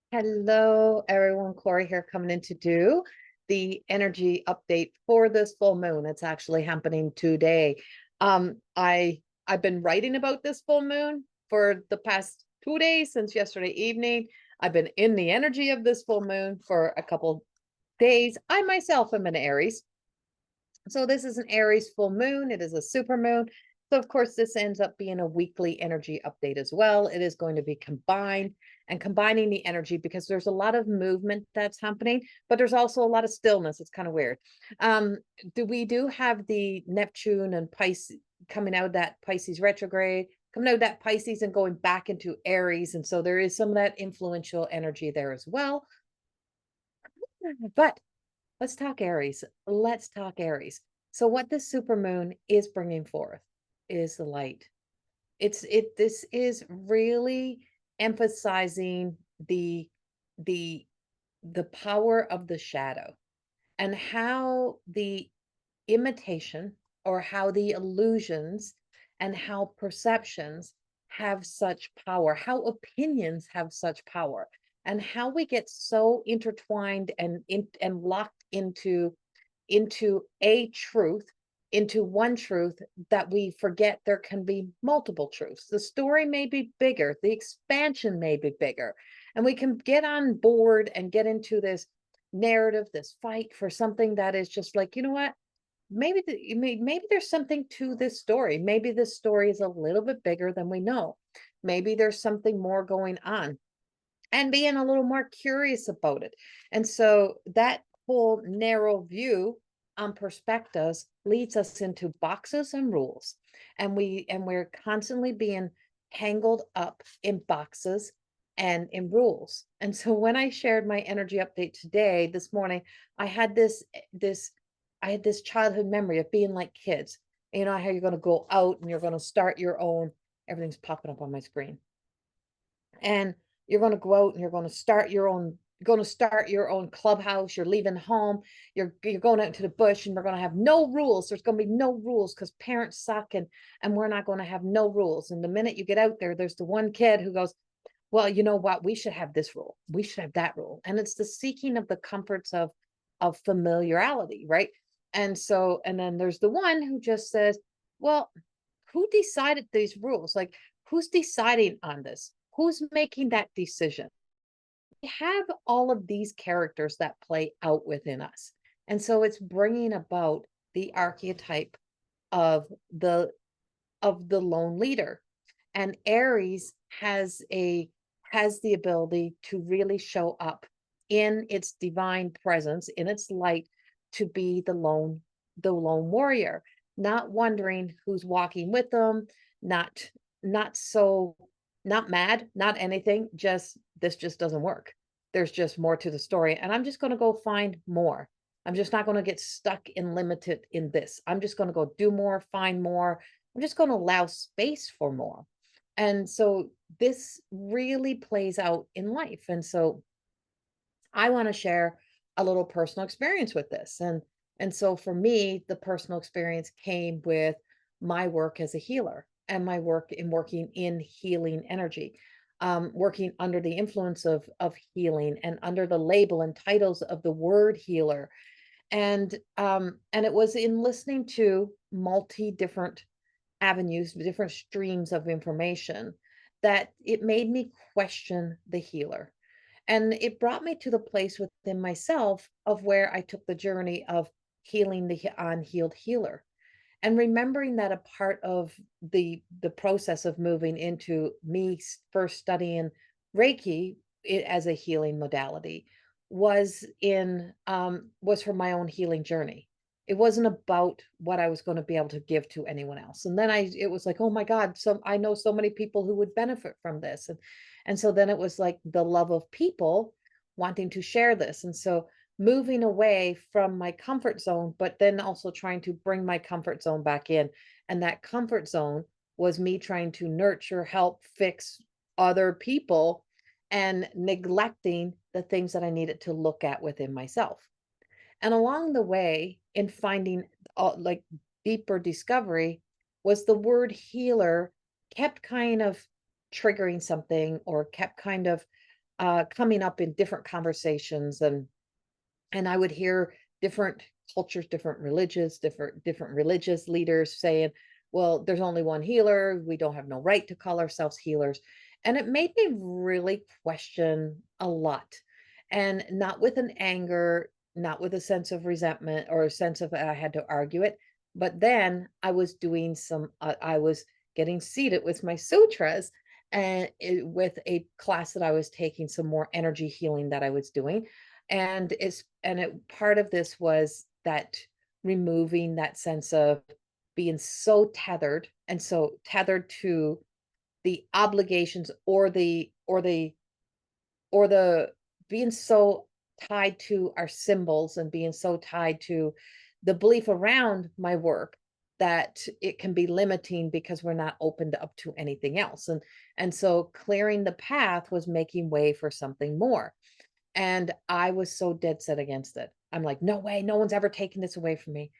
Hello, everyone. Corey here coming in to do the energy update for this full moon. It's actually happening today. I've been writing about this full moon for the past 2 days since yesterday evening. I've been in the energy of this full moon for a couple days. I myself am an Aries. So this is an Aries full moon. It is a super moon. So of course, this ends up being a weekly energy update as well. It is going to be combined and combining the energy because there's a lot of movement that's happening, but there's also a lot of stillness. It's kind of weird. We do have the Neptune and Pisces coming out of that Pisces retrograde, coming out of that Pisces and going back into Aries. And so there is some of that influential energy there as well. But let's talk Aries. Let's talk Aries. So what this supermoon is bringing forth is the light. This is really emphasizing the the power of the shadow and how the imitation or how the illusions and how perceptions have such power, how opinions have such power, and how we get so intertwined and locked into a truth, into one truth, that we forget there can be multiple truths. The story may be bigger, the expansion may be bigger, and we can get on board and get into this narrative, this fight for something that is just like, you know what? Maybe there's something to this story. Maybe this story is a little bit bigger than we know. Maybe there's something more going on, and being a little more curious about it. And so that whole narrow view on perspectives leads us into boxes and rules. And we're constantly being tangled up in boxes and in rules. And so when I shared my energy update today, this morning, I had this childhood memory of being like kids. You know how you're going to go out and you're going to start your own, everything's popping up on my screen. And you're going to go out and you're going to start your own clubhouse. You're leaving home, you're going out into the bush, and we're going to have no rules. There's going to be no rules because parents suck, and we're not going to have no rules. And the minute you get out there, there's the one kid who goes, well, you know what, we should have this rule, we should have that rule. And it's the seeking of the comforts of familiarity, right? And then there's the one who just says, well, who decided these rules? Like, who's deciding on this? Who's making that decision? We have all of these characters that play out within us. And so it's bringing about the archetype of the lone leader. And Aries has the ability to really show up in its divine presence, in its light, to be the lone warrior, not wondering who's walking with them, not not so not mad, not anything, just this just doesn't work. There's just more to the story, and I'm just going to go find more. I'm just not going to get stuck and limited in this. I'm just going to go do more, find more. I'm just going to allow space for more. And so this really plays out in life. And so I want to share a little personal experience with this. And so for me, the personal experience came with my work as a healer and my work in working in healing energy, working under the influence of healing and under the label and titles of the word healer. And it was in listening to multi different avenues, different streams of information, that it made me question the healer. And it brought me to the place within myself of where I took the journey of healing the unhealed healer, and remembering that a part of the process of moving into me first studying Reiki as a healing modality was for my own healing journey. It wasn't about what I was going to be able to give to anyone else. And then it was like, oh my God, so I know so many people who would benefit from this. And so then it was like the love of people wanting to share this. And so moving away from my comfort zone, but then also trying to bring my comfort zone back in. And that comfort zone was me trying to nurture, help, fix other people, and neglecting the things that I needed to look at within myself. And along the way, in finding like deeper discovery, was the word healer kept kind of triggering something, or kept kind of coming up in different conversations, and I would hear different cultures, different religious leaders saying, well, there's only one healer. We don't have no right to call ourselves healers. And it made me really question a lot. And not with an anger, not with a sense of resentment or a sense of I had to argue it. But then I was doing I was getting seated with my sutras and with a class that I was taking, some more energy healing that I was doing, part of this was that removing that sense of being so tethered and so tethered to the obligations or the being so tied to our symbols and being so tied to the belief around my work that it can be limiting because we're not opened up to anything else. And so clearing the path was making way for something more. And I was so dead set against it. I'm like, no way, no one's ever taken this away from me.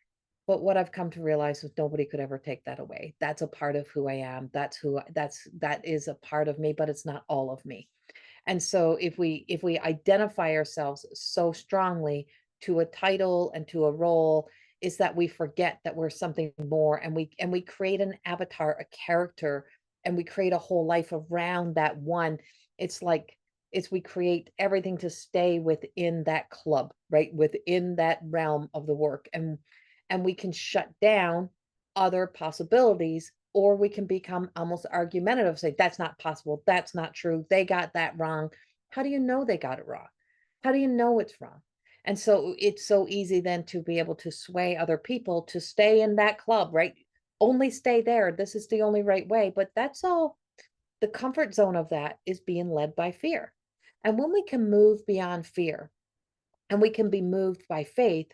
But what I've come to realize is nobody could ever take that away. That's a part of who I am. That is a part of me, but it's not all of me. And so if we identify ourselves so strongly to a title and to a role, is that we forget that we're something more, and we create an avatar, a character, and we create a whole life around that one. It's like we create everything to stay within that club, right? Within that realm of the work. And we can shut down other possibilities, or we can become almost argumentative, say, that's not possible, that's not true, they got that wrong. How do you know they got it wrong? How do you know it's wrong? And so it's so easy then to be able to sway other people to stay in that club, right? Only stay there. This is the only right way. But that's all. The comfort zone of that is being led by fear. And when we can move beyond fear and we can be moved by faith,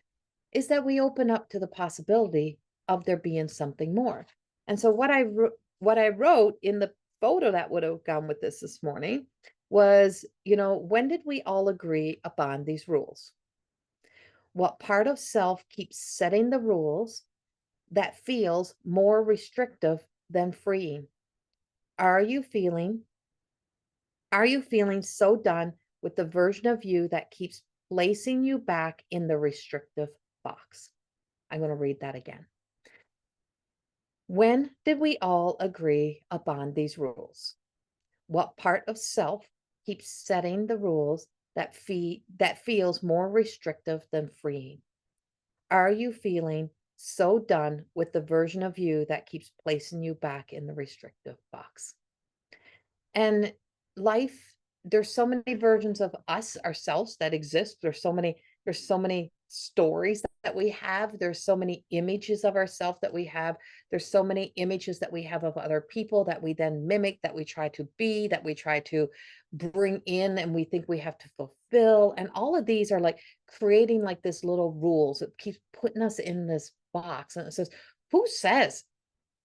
is that we open up to the possibility of there being something more. And so what I wrote in the photo that would have gone with this morning was, when did we all agree upon these rules? What part of self keeps setting the rules that feels more restrictive than freeing? Are you feeling are you feeling so done with the version of you that keeps placing you back in the restrictive box? I'm going to read that again. When did we all agree upon these rules? What part of self keeps setting the rules that feels more restrictive than freeing? Are you feeling so done with the version of you that keeps placing you back in the restrictive box? And life, there's so many versions of us, ourselves, that exist. There's so many stories that we have. There's so many images of ourselves that we have. There's so many images that we have of other people that we then mimic, that we try to be, that we try to bring in, and we think we have to fulfill. And all of these are like creating like this little rules. It keeps putting us in this box. And it says, who says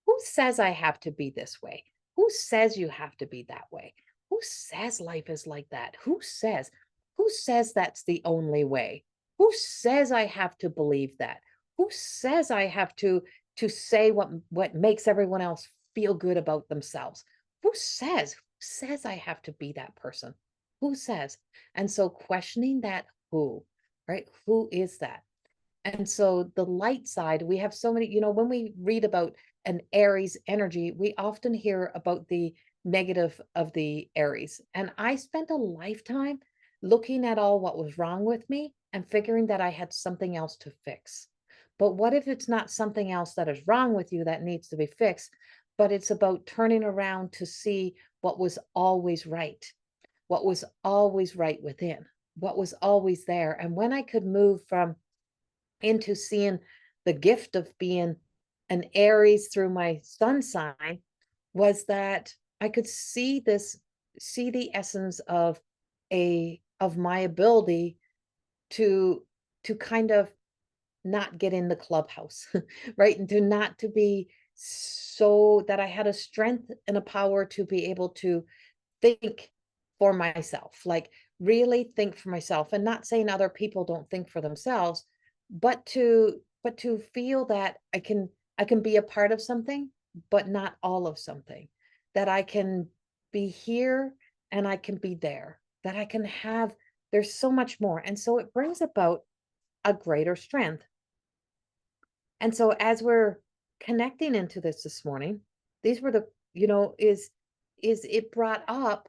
who says I have to be this way? Who says you have to be that way? Who says life is like that? Who says? Who says that's the only way? Who says I have to believe that? Who says I have to say what makes everyone else feel good about themselves? Who says? Who says I have to be that person? Who says? And so questioning that who, right? Who is that? And so the light side, we have so many, when we read about an Aries energy, we often hear about the negative of the Aries. And I spent a lifetime looking at all what was wrong with me and figuring that I had something else to fix. But what if it's not something else that is wrong with you that needs to be fixed, but it's about turning around to see what was always right, what was always right within, what was always there. And when I could move from into seeing the gift of being an Aries through my sun sign, was that I could see the essence of my ability to kind of not get in the clubhouse, right? And to be so that I had a strength and a power to be able to think for myself, like really think for myself, and not saying other people don't think for themselves, but to feel that I can be a part of something, but not all of something, that I can be here and I can be there, that I can have. There's so much more. And so it brings about a greater strength. And so as we're connecting into this morning, these were the, is it brought up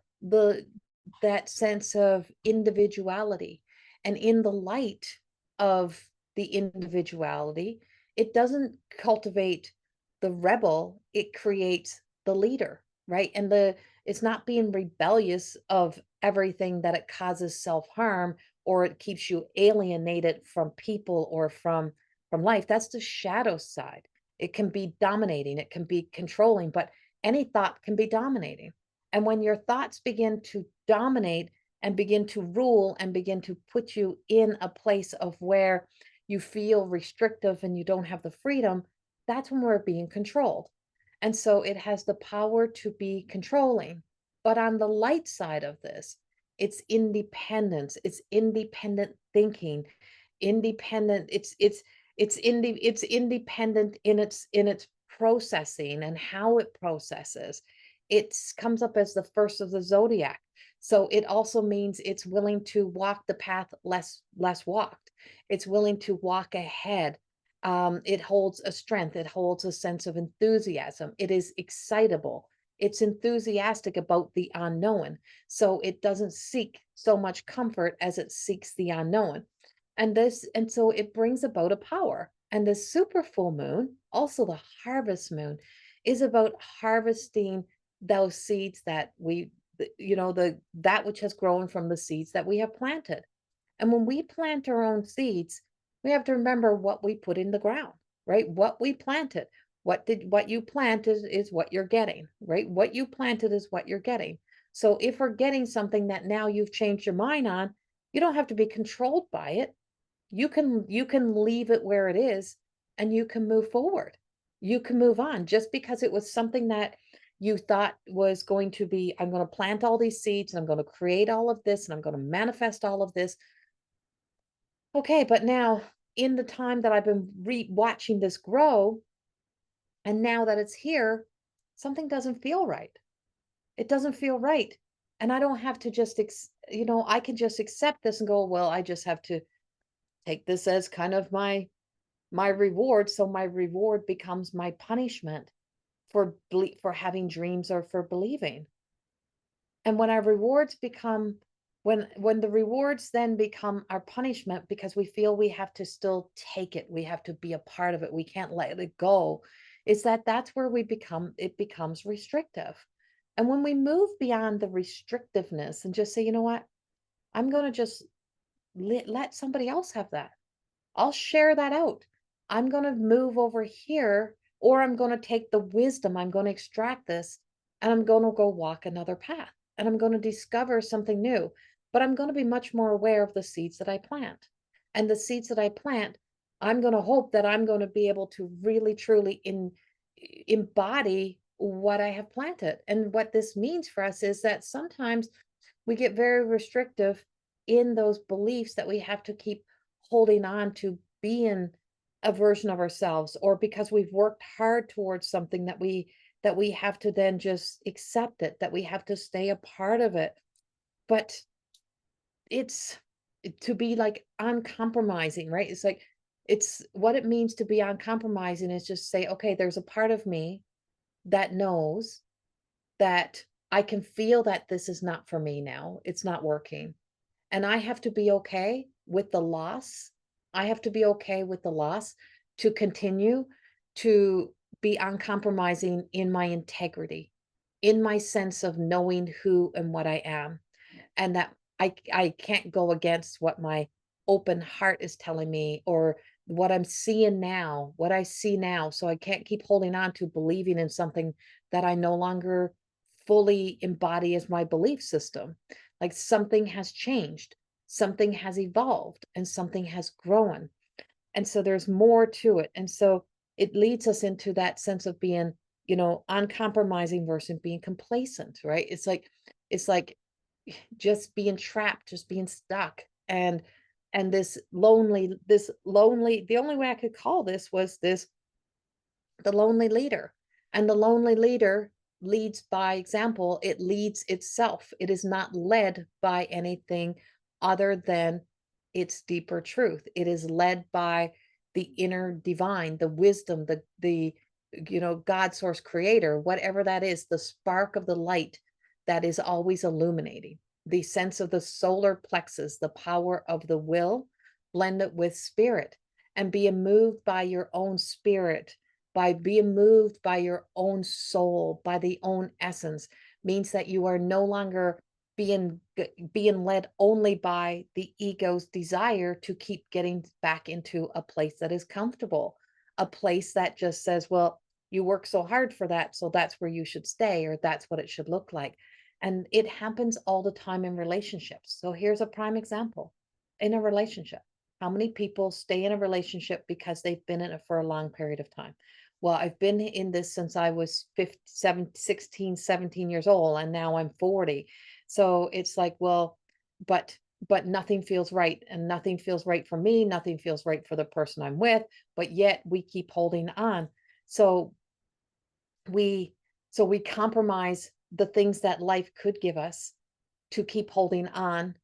that sense of individuality. And in the light of the individuality, it doesn't cultivate the rebel, it creates the leader, right? And it's not being rebellious of everything that it causes self-harm, or it keeps you alienated from people or from life. That's the shadow side. It can be dominating, it can be controlling, but any thought can be dominating. And when your thoughts begin to dominate and begin to rule and begin to put you in a place of where you feel restrictive and you don't have the freedom, that's when we're being controlled. And so it has the power to be controlling. But on the light side of this, it's independence, it's independent thinking, independent, it's independent in its processing and how it processes. It comes up as the first of the zodiac. So it also means it's willing to walk the path less walked. It's willing to walk ahead. It holds a strength. It holds a sense of enthusiasm. It is excitable. It's enthusiastic about the unknown. So it doesn't seek so much comfort as it seeks the unknown. And so it brings about a power. And the super full moon, also the harvest moon, is about harvesting those seeds that that which has grown from the seeds that we have planted. And when we plant our own seeds, we have to remember what we put in the ground, right? What we planted. What you planted is what you're getting, right? What you planted is what you're getting. So if we're getting something that now you've changed your mind on, you don't have to be controlled by it. You can leave it where it is, and you can move forward. You can move on. Just because it was something that you thought was going to be, I'm going to plant all these seeds and I'm going to create all of this and I'm going to manifest all of this. Okay, but now in the time that I've been watching this grow, and now that it's here, something doesn't feel right. It doesn't feel right. And I don't have to just, I can just accept this and go, well, I just have to take this as kind of my reward. So my reward becomes my punishment for having dreams or for believing. And when our rewards become when the rewards then become our punishment because we feel we have to still take it, we have to be a part of it, we can't let it go, is that's where it becomes restrictive. And when we move beyond the restrictiveness and just say, you know what, I'm going to just let somebody else have that. I'll share that out. I'm going to move over here, or I'm going to take the wisdom, I'm going to extract this, and I'm going to go walk another path, and I'm going to discover something new. But I'm going to be much more aware of the seeds that I plant. And the seeds that I plant, I'm going to hope that I'm going to be able to really, truly embody what I have planted. And what this means for us is that sometimes we get very restrictive in those beliefs that we have to keep holding on to being a version of ourselves, or because we've worked hard towards something that we have to then just accept it, that we have to stay a part of it. But it's to be like uncompromising, right? It's like, it's what it means to be uncompromising is just say, okay, there's a part of me that knows that I can feel that this is not for me now. It's not working. And I have to be okay with the loss. I have to be okay with the loss to continue to be uncompromising in my integrity, in my sense of knowing who and what I am. And that I can't go against what my open heart is telling me, or what I'm seeing now, what I see now. So I can't keep holding on to believing in something that I no longer fully embody as my belief system. Like something has changed, something has evolved, and something has grown. And so there's more to it. And so it leads us into that sense of being, uncompromising versus being complacent, right? It's like just being trapped, just being stuck. And this lonely, the only way I could call this was the lonely leader. And the lonely leader leads by example, it leads itself. It is not led by anything other than its deeper truth. It is led by the inner divine, the wisdom, the God source creator, whatever that is, the spark of the light that is always illuminating. The sense of the solar plexus, the power of the will, blend it with spirit and being moved by your own spirit, by being moved by your own soul, by the own essence, means that you are no longer being being led only by the ego's desire to keep getting back into a place that is comfortable, a place that just says, well, you work so hard for that, so that's where you should stay, or that's what it should look like. And it happens all the time in relationships. So here's a prime example. In a relationship, how many people stay in a relationship because they've been in it for a long period of time? Well, I've been in this since I was 16, 17 years old, and now I'm 40. So it's like, well, but nothing feels right, and nothing feels right for me, nothing feels right for the person I'm with, but yet we keep holding on. So we we compromise the things that life could give us to keep holding on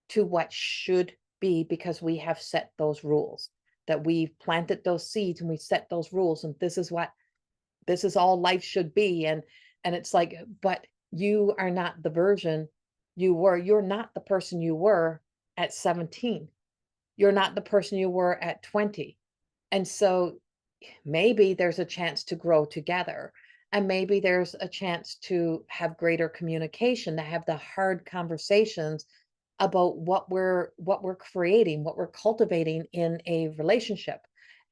to what should be, because we have set those rules, that we've planted those seeds and we set those rules, and this is all life should be. And it's like, but you are not the version you were. You're not the person you were at 17. You're not the person you were at 20. And so maybe there's a chance to grow together, and maybe there's a chance to have greater communication, to have the hard conversations about what we're creating, what we're cultivating in a relationship,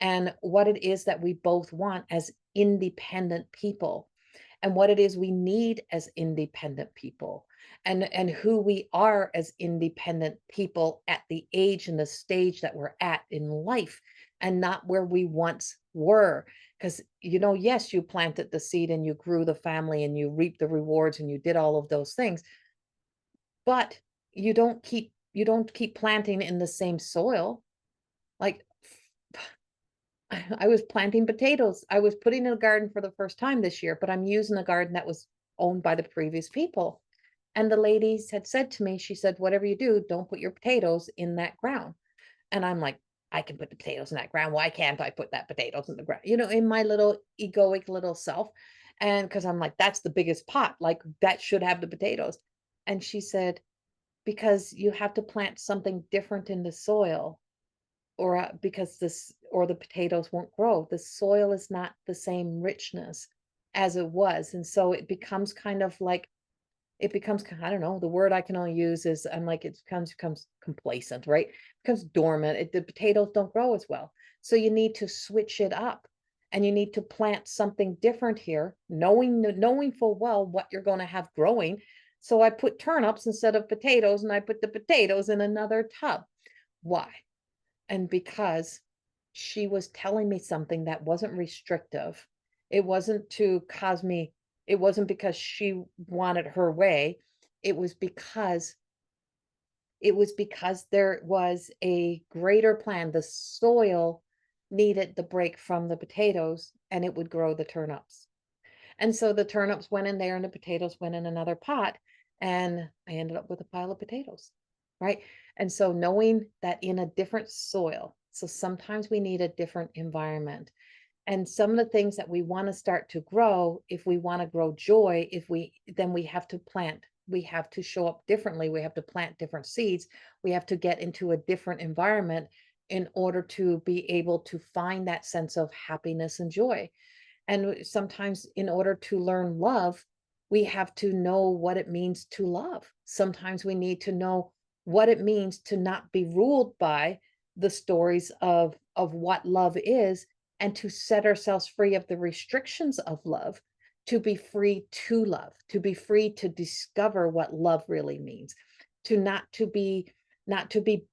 and what it is that we both want as independent people, and what it is we need as independent people, and who we are as independent people at the age and the stage that we're at in life, and not where we once were. Because yes, you planted the seed and you grew the family and you reaped the rewards and you did all of those things, but you don't keep planting in the same soil. Like, I was planting potatoes. I was putting in a garden for the first time this year, but I'm using a garden that was owned by the previous people. And the ladies had said to me, she said, whatever you do, don't put your potatoes in that ground. And I'm like, I can put the potatoes in that ground. Why can't I put that potatoes in the ground? In my little egoic little self. And because I'm like, that's the biggest pot. Like, that should have the potatoes. And she said, because you have to plant something different in the soil, or because the potatoes won't grow. The soil is not the same richness as it was. And so it becomes kind of like, I don't know, the word I can only use is, I'm like, it becomes complacent, right? It becomes dormant. The potatoes don't grow as well. So you need to switch it up, and you need to plant something different here, knowing full well what you're going to have growing. So I put turnips instead of potatoes, and I put the potatoes in another tub. Why? And because she was telling me something that wasn't restrictive. It wasn't to cause me, it wasn't because she wanted her way. It was because there was a greater plan. The soil needed the break from the potatoes, and it would grow the turnips. And so the turnips went in there and the potatoes went in another pot, and I ended up with a pile of potatoes, right? And so knowing that in a different soil, so sometimes we need a different environment. And some of the things that we want to start to grow, if we want to grow joy, then we have to plant. We have to show up differently. We have to plant different seeds. We have to get into a different environment in order to be able to find that sense of happiness and joy. And sometimes, in order to learn love, we have to know what it means to love. Sometimes we need to know what it means to not be ruled by the stories of what love is, and to set ourselves free of the restrictions of love, to be free to love, to be free to discover what love really means, to not to be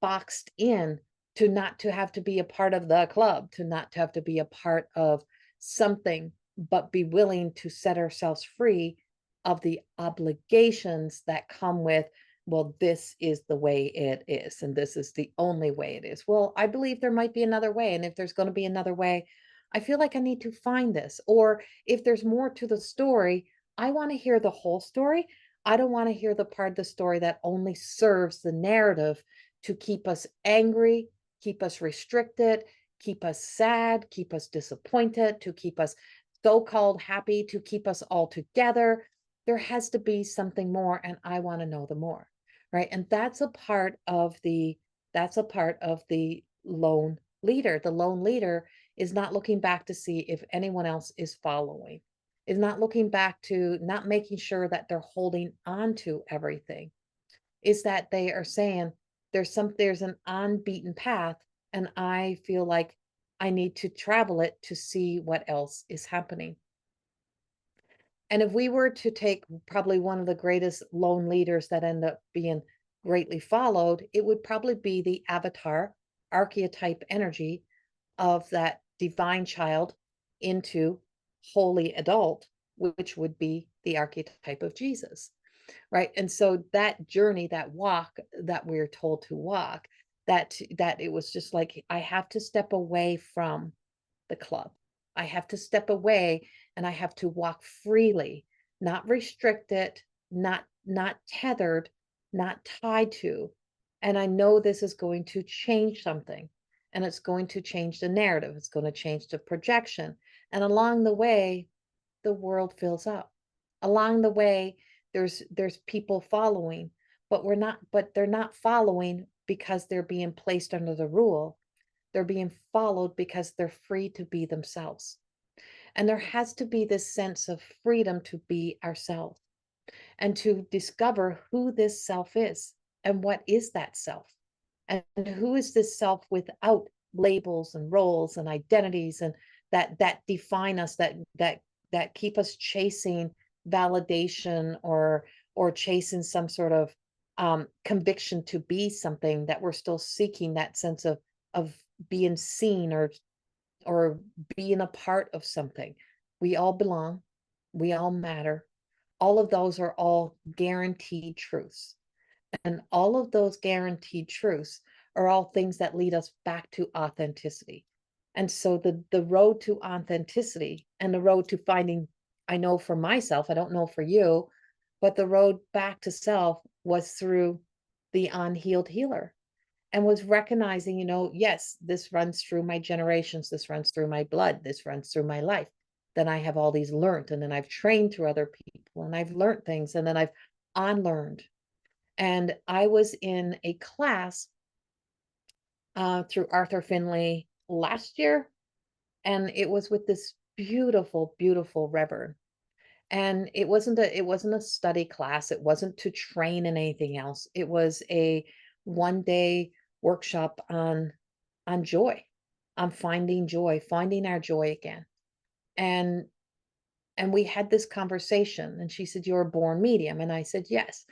boxed in, to not to have to be a part of the club, to not to have to be a part of something, but be willing to set ourselves free of the obligations that come with, well, this is the way it is, and this is the only way it is. Well, I believe there might be another way. And if there's going to be another way, I feel like I need to find this. Or if there's more to the story, I want to hear the whole story. I don't want to hear the part of the story that only serves the narrative to keep us angry, keep us restricted, keep us sad, keep us disappointed, to keep us so-called happy, to keep us all together. There has to be something more, and I want to know the more, right? And that's a part of the lone leader. The lone leader is not looking back to see if anyone else is following, is not looking back to, not making sure that they're holding on to everything, is that they are saying there's an unbeaten path, and I feel like I need to travel it to see what else is happening. And if we were to take probably one of the greatest lone leaders that end up being greatly followed, it would probably be the avatar archetype energy of that divine child into holy adult, which would be the archetype of Jesus, right? And so that journey, that walk that we're told to walk, that it was just like, I have to step away from the club. I have to step away, and I have to walk freely, not restricted, not tethered, not tied to. And I know this is going to change something, and it's going to change the narrative. It's going to change the projection. And along the way, the world fills up. Along the way, there's people following, but they're not following because they're being placed under the rule. They're being followed because they're free to be themselves. And there has to be this sense of freedom to be ourselves and to discover who this self is and what is that self, and who is this self without labels and roles and identities, and that define us, that keep us chasing validation, or chasing some sort of conviction to be something, that we're still seeking that sense of being seen, or being a part of something. We all belong, we all matter. All of those are all guaranteed truths. And all of those guaranteed truths are all things that lead us back to authenticity. And so the road to authenticity, and the road to finding, I know for myself, I don't know for you, but the road back to self was through the unhealed healer, and was recognizing, yes, this runs through my generations, this runs through my blood, this runs through my life. Then I have all these learned, and then I've trained through other people, and I've learned things, and then I've unlearned. And I was in a class through Arthur Finley last year, and it was with this beautiful, beautiful reverend. And it wasn't a study class. It wasn't to train in anything else. It was a 1 day workshop on joy, on finding joy, finding our joy again. And and we had this conversation, and she said, "You're a born medium." And I said, "Yes."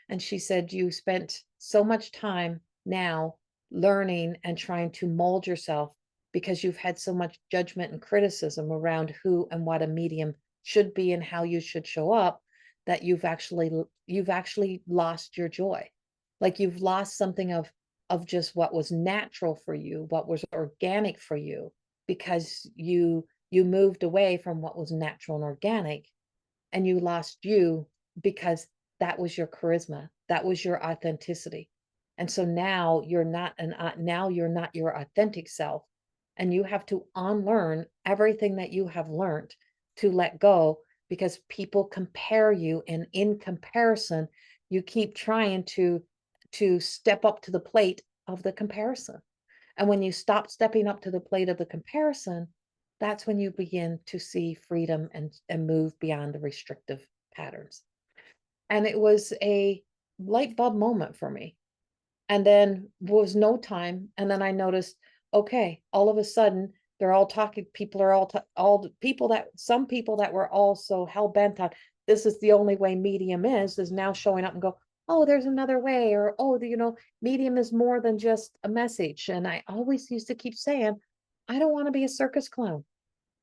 And she said, "You spent so much time now learning and trying to mold yourself because you've had so much judgment and criticism around who and what a medium should be and how you should show up, that you've actually lost your joy. Like, you've lost something of just what was natural for you, what was organic for you, because you moved away from what was natural and organic, and you lost you, because that was your charisma, that was your authenticity. And so now you're not your authentic self, and you have to unlearn everything that you have learned, to let go, because people compare you, and in comparison you keep trying to step up to the plate of the comparison. And when you stop stepping up to the plate of the comparison, that's when you begin to see freedom, and move beyond the restrictive patterns. And it was a light bulb moment for me. And then was no time. And then I noticed, okay, all of a sudden they're all talking. People are all the people that, some people that were also hell bent on this is the only way medium is now showing up and go, oh, there's another way, or oh, medium is more than just a message. And I always used to keep saying, I don't want to be a circus clown.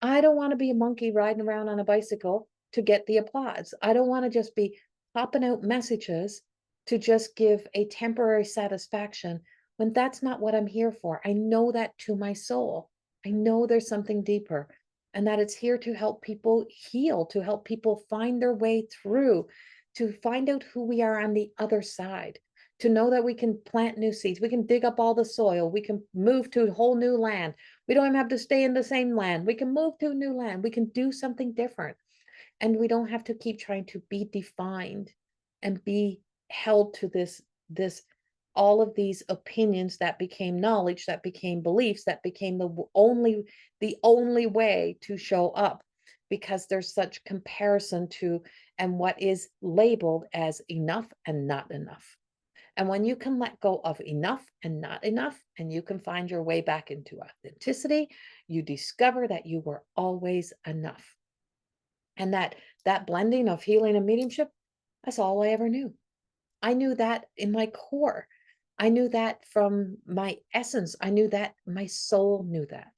I don't want to be a monkey riding around on a bicycle to get the applause. I don't want to just be popping out messages to just give a temporary satisfaction, when that's not what I'm here for. I know that to my soul. I know there's something deeper. and that it's here to help people heal, to help people find their way through, to find out who we are on the other side, to know that we can plant new seeds, we can dig up all the soil, we can move to a whole new land. We don't even have to stay in the same land. We can move to a new land. We can do something different. And we don't have to keep trying to be defined and be held to this all of these opinions that became knowledge, that became beliefs, that became the only way to show up, because there's such comparison to and what is labeled as enough and not enough. And when you can let go of enough and not enough, and you can find your way back into authenticity, you discover that you were always enough. And that blending of healing and mediumship, that's all I ever knew. I knew that in my core. I knew that from my essence. I knew that my soul knew that.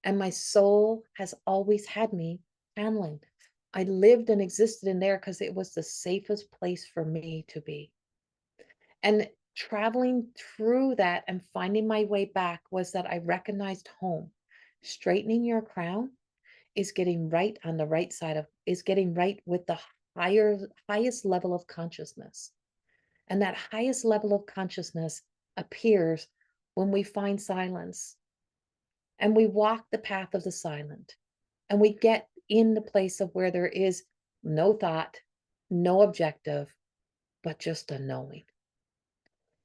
And my soul has always had me channeling. I lived and existed in there because it was the safest place for me to be. And traveling through that and finding my way back was that I recognized home. Straightening your crown is getting right on the right side of, is getting right with the highest level of consciousness. And that highest level of consciousness appears when we find silence and we walk the path of the silent, and we get in the place of where there is no thought, no objective, but just a knowing.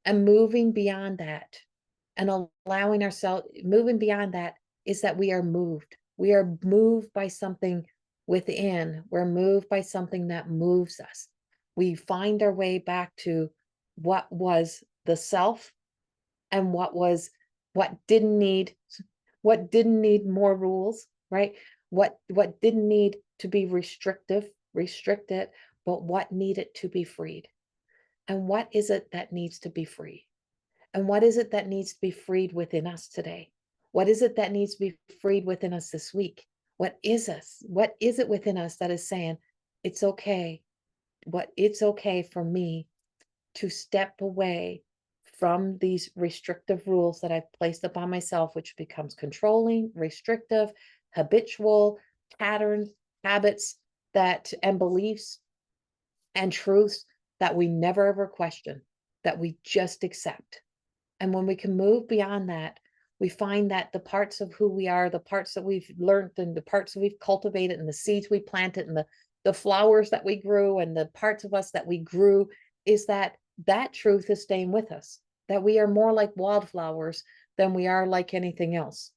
And moving beyond that and allowing ourselves, moving beyond that is that we are moved. We are moved by something within. We're moved by something that moves us. We find our way back to what was the self, and what didn't need more rules, right? What didn't need to be restricted, but what needed to be freed. And what is it that needs to be free? And what is it that needs to be freed within us today? What is it that needs to be freed within us this week? What is us? What is it within us that is saying, it's okay? It's okay for me to step away from these restrictive rules that I've placed upon myself, which becomes controlling, restrictive, habitual patterns, habits and beliefs and truths that we never ever question, that we just accept. And when we can move beyond that, we find that the parts of who we are, the parts that we've learned, and the parts that we've cultivated, and the seeds we planted, and the flowers that we grew, and the parts of us that we grew, is that truth is staying with us, that we are more like wildflowers than we are like anything else.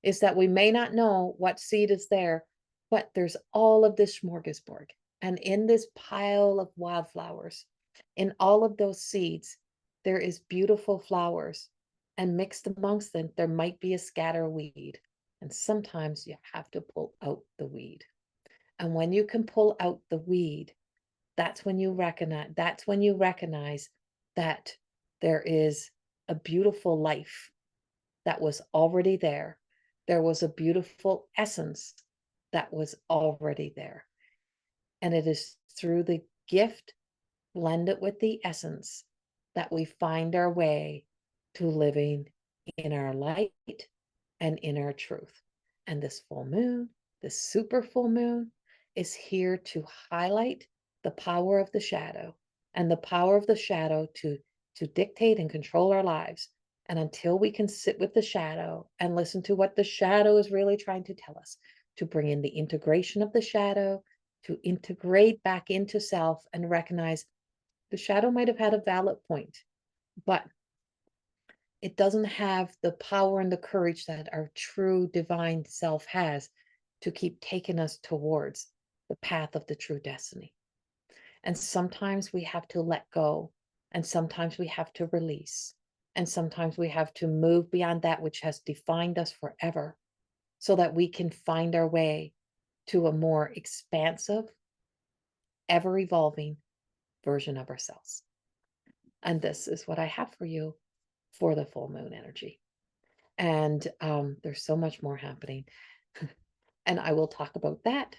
Is that we may not know what seed is there, but there's all of this smorgasbord. And in this pile of wildflowers, in all of those seeds, there is beautiful flowers. And mixed amongst them, there might be a scatter weed. And sometimes you have to pull out the weed. And when you can pull out the weed, that's when you recognize that there is a beautiful life that was already there. There was a beautiful essence that was already there. And it is through the gift blended with the essence that we find our way to living in our light and in our truth. And this full moon, this super full moon, is here to highlight the power of the shadow, and the power of the shadow to dictate and control our lives. And until we can sit with the shadow and listen to what the shadow is really trying to tell us, to bring in the integration of the shadow, to integrate back into self and recognize the shadow might have had a valid point, but it doesn't have the power and the courage that our true divine self has to keep taking us towards the path of the true destiny. And sometimes we have to let go, and sometimes we have to release, and sometimes we have to move beyond that which has defined us forever, so that we can find our way to a more expansive, ever evolving version of ourselves. And this is what I have for you for the full moon energy. And there's so much more happening. And I will talk about that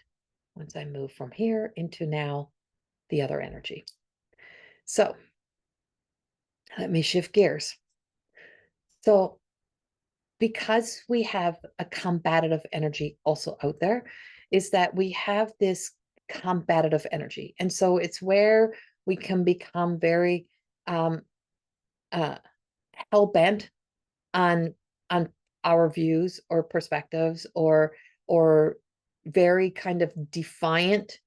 once I move from here into now the other energy. So let me shift gears. So because we have a combative energy also out there, is that we have this combative energy. And so it's where we can become very um, uh, hell-bent on on our views or perspectives, or very kind of defiant.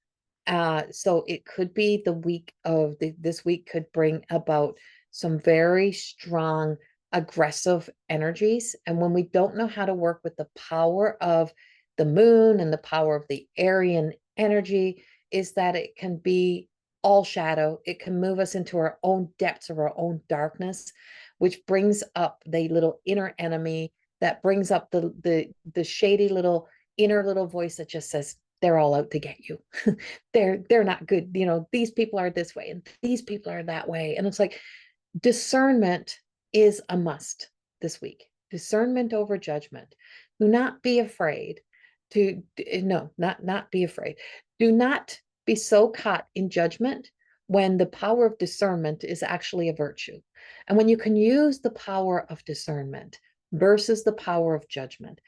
So it could be the week of this week could bring about some very strong aggressive energies. And when we don't know how to work with the power of the moon and the power of the Aryan energy, is that it can be all shadow. It can move us into our own depths of our own darkness, which brings up the little inner enemy, that brings up the shady little inner little voice that just says they're all out to get you. They're not good. These people are this way and these people are that way. And it's like discernment is a must this week. Discernment over judgment. Do not be afraid to no, not be afraid. Do not be so caught in judgment when the power of discernment is actually a virtue. And when you can use the power of discernment versus the power of judgment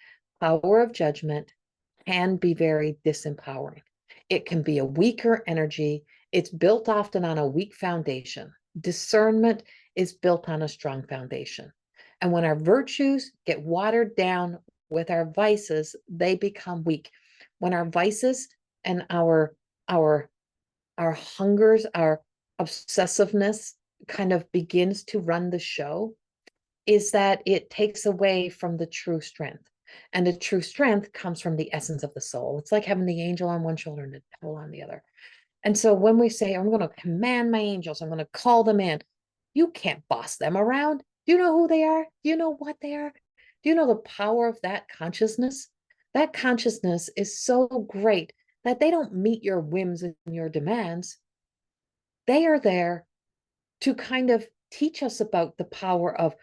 can be very disempowering. It can be a weaker energy. It's built often on a weak foundation. Discernment is built on a strong foundation. And when our virtues get watered down with our vices, they become weak. When our vices and our hungers, our obsessiveness kind of begins to run the show, is that it takes away from the true strength. And the true strength comes from the essence of the soul. It's like having the angel on one shoulder and the devil on the other. And so when we say, I'm going to command my angels, I'm going to call them in, you can't boss them around. Do you know who they are? Do you know what they are? Do you know the power of that consciousness? That consciousness is so great that they don't meet your whims and your demands. They are there to kind of teach us about the power of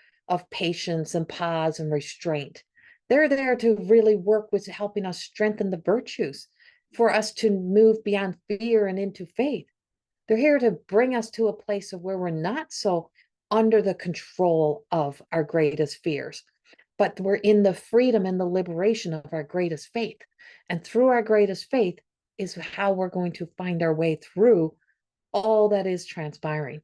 patience and pause and restraint. They're there to really work with helping us strengthen the virtues for us to move beyond fear and into faith. They're here to bring us to a place of where we're not so under the control of our greatest fears, but we're in the freedom and the liberation of our greatest faith. And through our greatest faith is how we're going to find our way through all that is transpiring.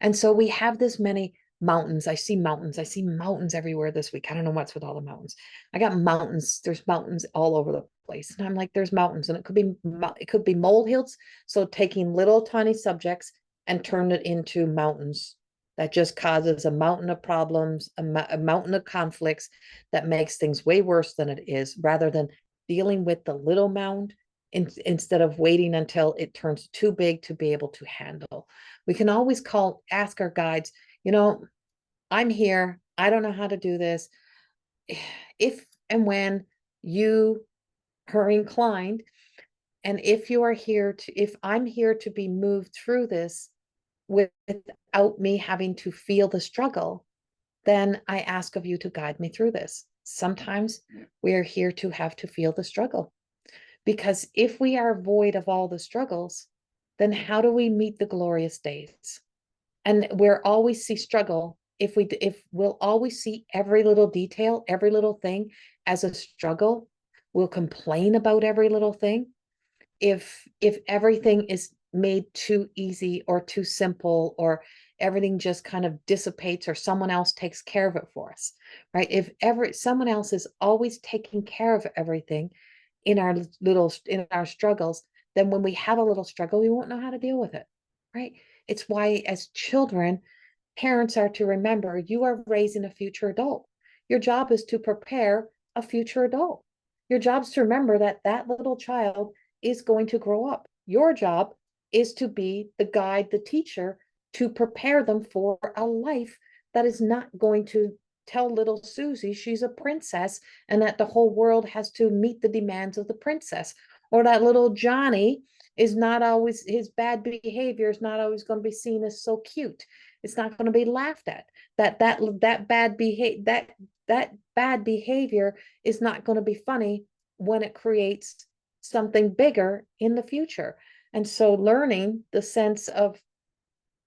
And so we have this many mountains. I see mountains. I see mountains everywhere this week. I don't know what's with all the mountains. I got mountains. There's mountains all over the place. And I'm like, there's mountains. And it could be molehills. So taking little tiny subjects and turn it into mountains. That just causes a mountain of problems, a mountain of conflicts that makes things way worse than it is, rather than dealing with the little mound instead of waiting until it turns too big to be able to handle. We can always ask our guides, I'm here. I don't know how to do this. If and when you are inclined, and if I'm here to be moved through this without me having to feel the struggle, then I ask of you to guide me through this. Sometimes we are here to have to feel the struggle, because if we are void of all the struggles, then how do we meet the glorious days? And we'll always see struggle if we'll always see every little detail, every little thing as a struggle. We'll complain about every little thing. If everything is made too easy or too simple, or everything just kind of dissipates, or someone else takes care of it for us, right? If someone else is always taking care of everything in our struggles, then when we have a little struggle, we won't know how to deal with it, right? It's why, as children, parents are to remember, you are raising a future adult. Your job is to prepare a future adult. Your job is to remember that that little child is going to grow up. Your job is to be the guide, the teacher, to prepare them for a life that is not going to tell little Susie she's a princess and that the whole world has to meet the demands of the princess, or that little Johnny is not always, his bad behavior is not always going to be seen as so cute. It's not going to be laughed at. That bad behavior is not going to be funny when it creates something bigger in the future. And so learning the sense of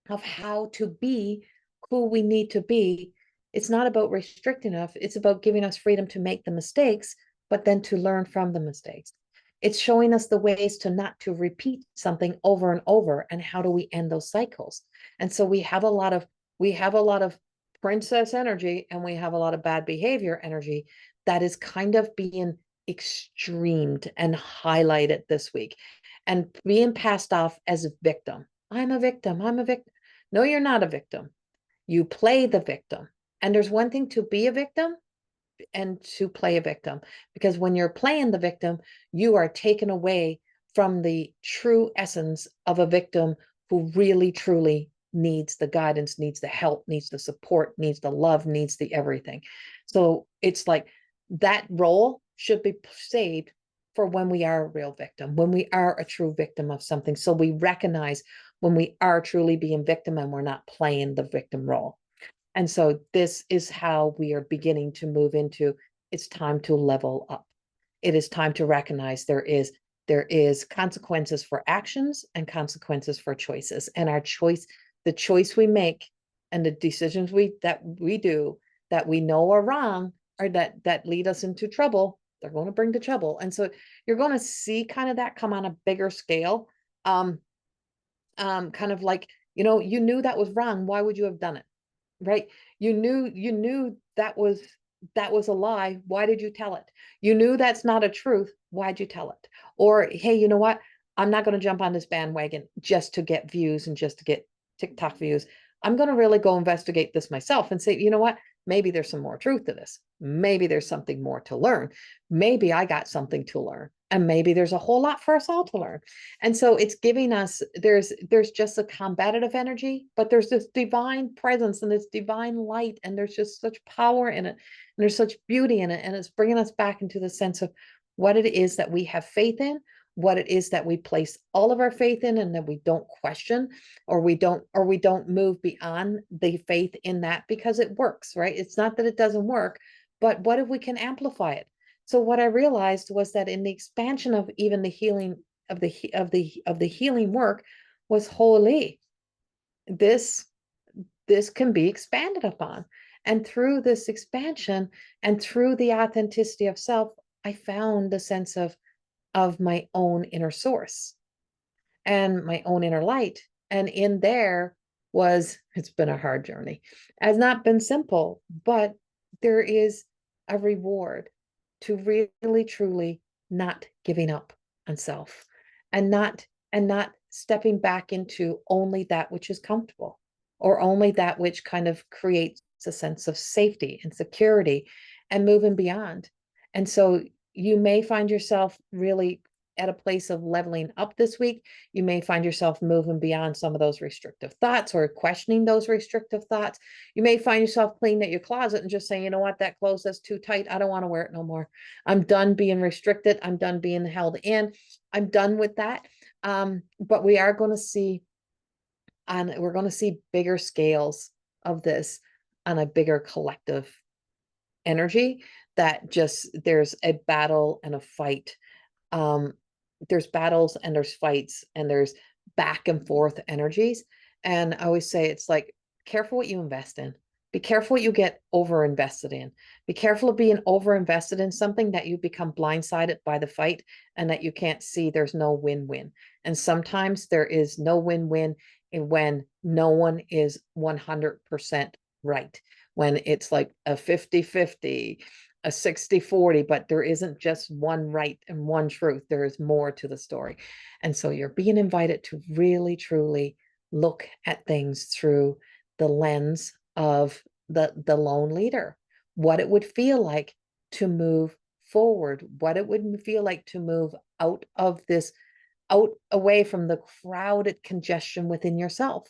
how to be who we need to be It's not about restricting us. It's about giving us freedom to make the mistakes, but then to learn from the mistakes. It's showing us the ways to not to repeat something over and over, and how do we end those cycles. And so we have a lot of princess energy, and we have a lot of bad behavior energy that is kind of being extremed and highlighted this week, and being passed off as a victim. I'm a victim. I'm a victim. No, you're not a victim. You play the victim. And there's one thing to be a victim and to play a victim, because when you're playing the victim, you are taken away from the true essence of a victim who really truly needs the guidance, needs the help, needs the support, needs the love, needs the everything. So it's like that role should be saved for when we are a real victim, when we are a true victim of something. So we recognize when we are truly being victim and we're not playing the victim role. And so this is how we are beginning to move into, it's time to level up. It is time to recognize there is consequences for actions and consequences for choices. And our choice, the choice we make and the decisions that we do that we know are wrong, or that lead us into trouble, they're going to bring to trouble. And so you're going to see kind of that come on a bigger scale. Kind of like, you knew that was wrong. Why would you have done it? Right? You knew that was a lie. Why did you tell it? You knew that's not a truth. Why'd you tell it? Or, hey, you know what? I'm not going to jump on this bandwagon just to get views and just to get TikTok views. I'm going to really go investigate this myself and say, you know what? Maybe there's some more truth to this. Maybe there's something more to learn. Maybe I got something to learn. And maybe there's a whole lot for us all to learn. And so it's giving us, there's just a combative energy, but there's this divine presence and this divine light, and there's just such power in it, and there's such beauty in it, and it's bringing us back into the sense of what it is that we have faith in, what it is that we place all of our faith in, and that we don't question, or we don't move beyond the faith in that because it works, right? It's not that it doesn't work, but what if we can amplify it? So what I realized was that in the expansion of even the healing of the healing work was, holy, this can be expanded upon. And through this expansion and through the authenticity of self, I found the sense of my own inner source and my own inner light. And in there it's been a hard journey. It has not been simple, but there is a reward to really truly not giving up on self, and not stepping back into only that which is comfortable, or only that which kind of creates a sense of safety and security, and moving beyond. And so you may find yourself really at a place of leveling up this week. You may find yourself moving beyond some of those restrictive thoughts, or questioning those restrictive thoughts. You may find yourself cleaning at your closet and just saying, you know what, that clothes that's too tight. I don't want to wear it no more. I'm done being restricted. I'm done being held in. I'm done with that. But we are going to see, and we're going to see bigger scales of this on a bigger collective energy, that just there's a battle and a fight. There's battles and there's fights and there's back and forth energies. And I always say, it's like, careful what you invest in. Be careful what you get over invested in. Be careful of being over invested in something that you become blindsided by the fight, and that you can't see there's no win-win. And sometimes there is no win-win when no one is 100% right. When it's like a 50-50, a 60-40, but there isn't just one right and one truth. There is more to the story. And so you're being invited to really, truly look at things through the lens of the lone leader, what it would feel like to move forward, what it would feel like to move out of this, out away from the crowded congestion within yourself,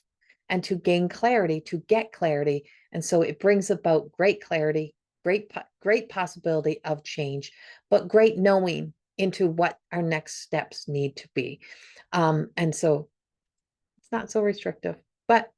and to gain clarity, to get clarity. And so it brings about great clarity, great possibility of change, but great knowing into what our next steps need to be. And so it's not so restrictive, but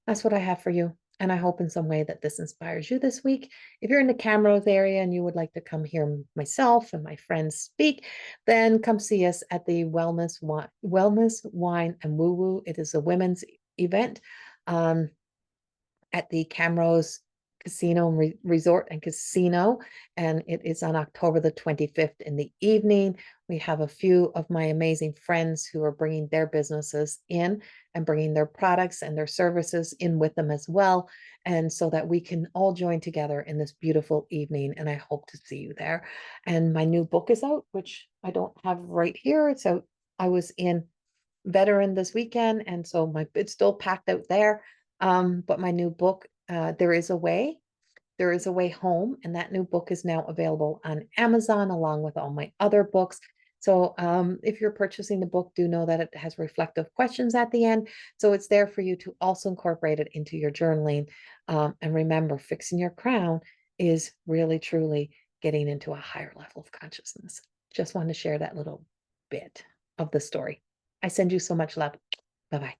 that's what I have for you. And I hope in some way that this inspires you this week. If you're in the Camrose area and you would like to come hear myself and my friends speak, then come see us at the Wellness, Wine and Woo Woo. It is a women's event at the Camrose Casino and Resort and Casino, and it is on October the 25th in the evening. We have a few of my amazing friends who are bringing their businesses in and bringing their products and their services in with them as well, and so that we can all join together in this beautiful evening, and I hope to see you there. And my new book is out, which I don't have right here. It's out. I was in Veteran this weekend, and so it's still packed out there. But my new book, There Is a Way. There Is a Way Home, and that new book is now available on Amazon along with all my other books. So if you're purchasing the book, do know that it has reflective questions at the end. So it's there for you to also incorporate it into your journaling. And remember, fixing your crown is really, truly getting into a higher level of consciousness. Just want to share that little bit of the story. I send you so much love. Bye-bye.